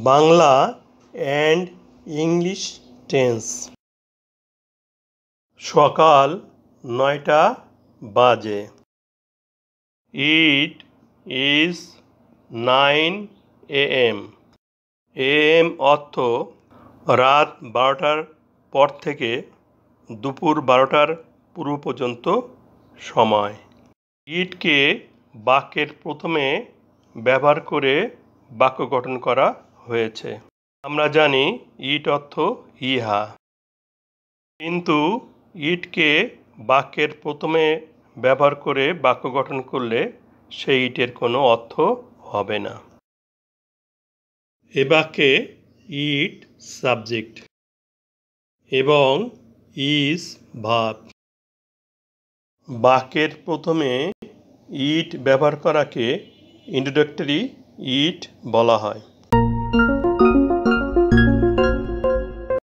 Bangla and English tense. সকাল ৯টা বাজে। It is 9 AM। AM অর্থ রাত 12টার পর থেকে দুপুর 12টার পূর্ব পর্যন্ত সময়। ইটকে বাক্যের প্রথমে ব্যবহার করে বাক্য গঠন করা হয়েছে। আমরা জানি ইট অর্থ ইহা, কিন্তু ইটকে বাক্যের প্রথমে ব্যবহার করে বাক্য গঠন করলে সেই ইটের কোনো অর্থ হবে না। এ বাক্যে ইট সাবজেক্ট এবং ইজ ভার্ব। বাক্যের প্রথমে ইট ব্যবহার করাকে ইন্ট্রোডাক্টরি ইট বলা হয়।